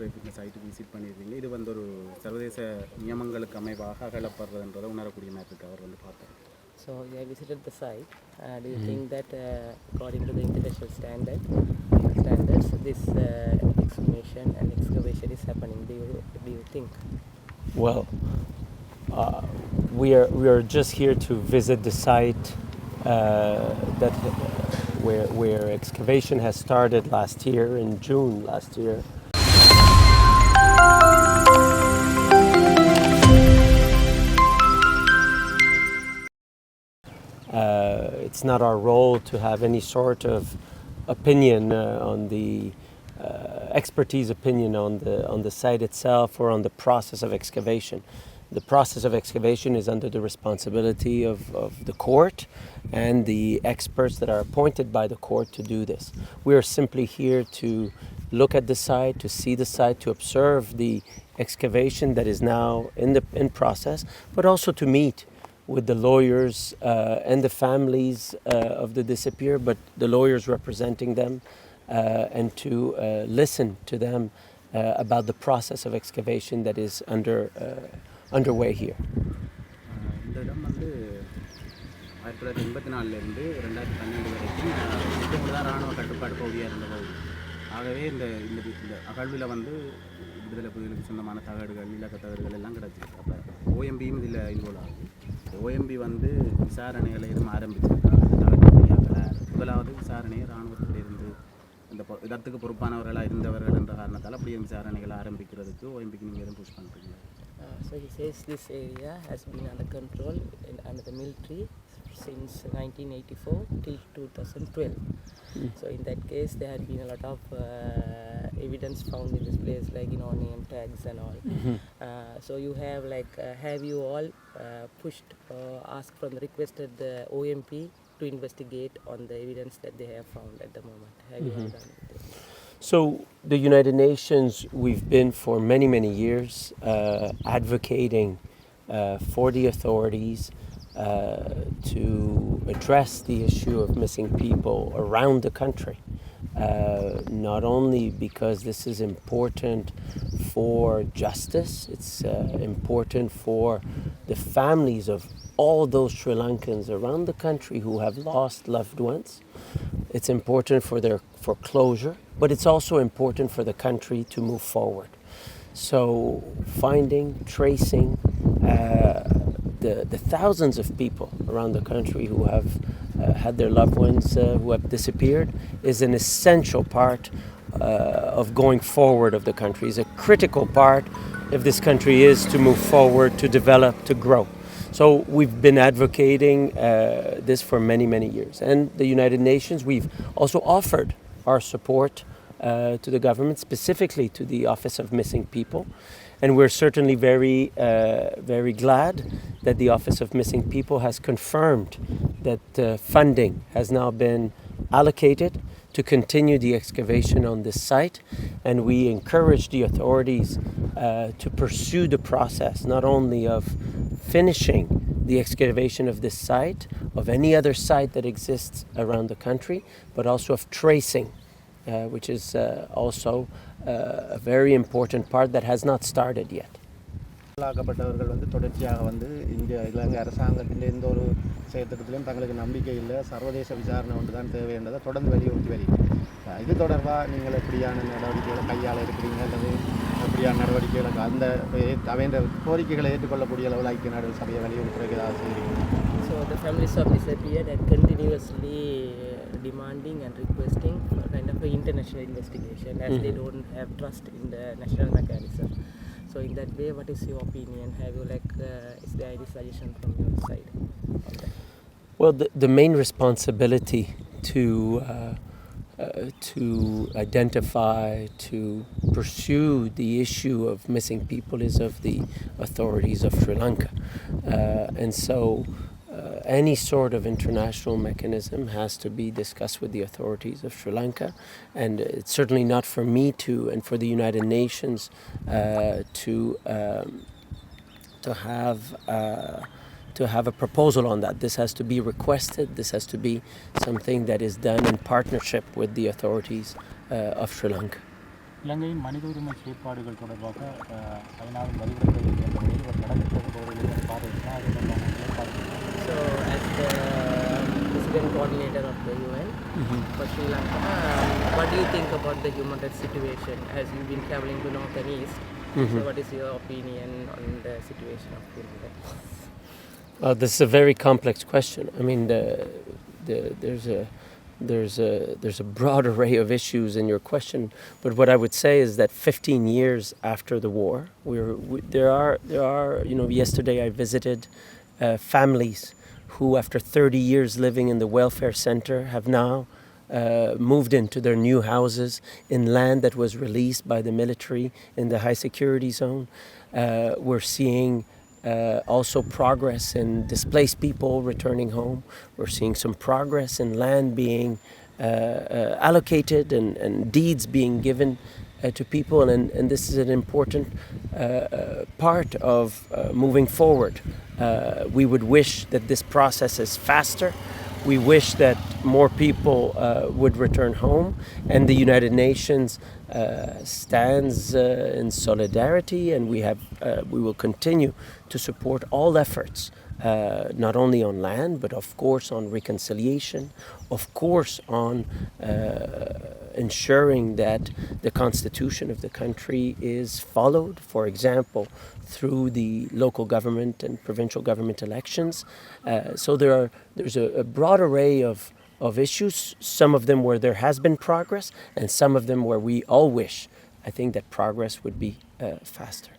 இந்த site visit பண்ணியிருக்கீங்க. இது வந்து ஒரு சர்வதேச நியமங்களுக்கு அமைவாக அகலப்படுறதுன்றதை உணரக்கூடிய மாதிரி இருக்குது. அவர் வந்து பார்த்தார். So you have visited the site. Do you think that according to the international standards, this exhumation and excavation is happening? Do you think? Well, we are just here to visit the site that where excavation has started last year in June last year. It's not our role to have any sort of opinion on the expertise opinion on the site itself or on the process of excavation. The process of excavation is under the responsibility of the court and the experts that are appointed by the court to do this. We are simply here to look at the site, to see the site, to observe the excavation that is now in process, but also to meet with the lawyers and the families of the disappeared, but the lawyers representing them, and to listen to them about the process of excavation that is underway here. இந்த இடம் வந்து 1984லேருந்து 2012 வரைக்கும் இதுக்கு தான் இராணுவ கட்டுப்பாடு பகுதியாக இருந்த பகுதி. ஆகவே இந்த இந்த அகழ்வில் வந்து விடுதலை புலிகளுக்கு சொந்தமான தகடுகள், இலக்க தகடுகள் எல்லாம் கிடச்சிருக்கு. அப்போ ஓஎம்பியும் இதில் இன்வால்வ் ஆகுது. ஓஎம்பி வந்து விசாரணைகளை எதுவும் ஆரம்பிச்சிருக்காங்க. முதலாவது விசாரணையை இராணுவத்திலிருந்து இந்த இடத்துக்கு பொறுப்பானவர்களாக இருந்தவர்கள் என்ற காரணத்தால் அப்படியே விசாரணைகளை ஆரம்பிக்கிறதுக்கு ஓஎம்பிக்கு நீங்கள் எதுவும் புஷ் பண்ணுறீங்க? So he says this area has been under control under the military since 1984 till 2012. So in that case there had been a lot of evidence found in this place, like name tags and all. So you have have you all pushed or asked from requested the OMP to investigate on the evidence that they have found at the moment? Have you all done this? So the United Nations, we've been for many years advocating for the authorities to address the issue of missing people around the country. Not only because this is important for justice, it's important for the families of all those Sri Lankans around the country who have lost loved ones. It's important for closure, but it's also important for the country to move forward. So finding, tracing the thousands of people around the country who have had their loved ones who have disappeared is an essential part of going forward of the country. Is a critical part if this country is to move forward, to develop, to grow. So we've been advocating this for many years. And the United Nations, we've also offered our support to the government, specifically to the Office of Missing People. And we're certainly very glad that the Office of Missing People has confirmed that funding has now been allocated to continue the excavation on this site. And we encourage the authorities to pursue the process, not only of finishing the excavation of this site, of any other site that exists around the country, but also of tracing, which is also a very important part that has not started yet. ஆக்கப்பட்டவர்கள் வந்து தொடர்ச்சியாக வந்து இலங்கை அரசாங்கத்தின் எந்த ஒரு செயற்திட்டத்திலும் தங்களுக்கு நம்பிக்கை இல்லை, சர்வதேச விசாரணை ஒன்று தான் தேவை என்றதை தொடர்ந்து வலியுறுத்தி வருகிறது. இது தொடர்பாக நீங்கள் எப்படியான நடவடிக்கைகளை கையாள இருக்கிறீங்க அல்லது எப்படியான நடவடிக்கைகளுக்கு அந்த அவைன்ற கோரிக்கைகளை ஏற்றுக்கொள்ளக்கூடிய அளவில் ஐக்கிய நாடுகள் சபையை வலியுறுத்துறதுக்கு ஏதாவது செய்கிறீங்க? So the families of disappeared are continuously demanding and requesting for kind of an international investigation as they don't have trust in the national mechanism. So in that way, what is your opinion? Have you is there any suggestion from your side on that? Well, the main responsibility to identify, to pursue the issue of missing people is of the authorities of Sri Lanka. And so any sort of international mechanism has to be discussed with the authorities of Sri Lanka, and it's certainly not for me to, and for the United Nations to have a proposal on that. This has to be requested. This has to be something that is done in partnership with the authorities of Sri Lanka. இலங்கையின் மனித உரிமை செயற்பாடுகள் தொடர்பாக ஐநாவின் வழிவகுப்பை என்ற முறையில் ஒரு நடக்கின்ற பகுதியில் பார்வையிட்டால் அது தொடர்பான செயற்பாடுகள். So, as the President Coordinator of the UN for Sri Lanka, what do you think about the human rights situation as you've been traveling to North and East? So, what is your opinion on the situation of human rights? This is a very complex question. I mean, there's a broad array of issues in your question, but what I would say is that 15 years after the war, there are yesterday I visited families who, after 30 years living in the welfare center, have now moved into their new houses in land that was released by the military in the high security zone. We're seeing also progress in displaced people returning home. We're seeing some progress in land being allocated and deeds being given to people, and this is an important part of moving forward. We would wish that this process is faster. We wish that more people would return home, and the United Nations stands in solidarity, and we will continue to support all efforts, not only on land, but of course on reconciliation, of course on ensuring that the constitution of the country is followed, for example, through the local government and provincial government elections. So there's a broad array of issues, some of them where there has been progress, and some of them where we all wish, I think, that progress would be faster.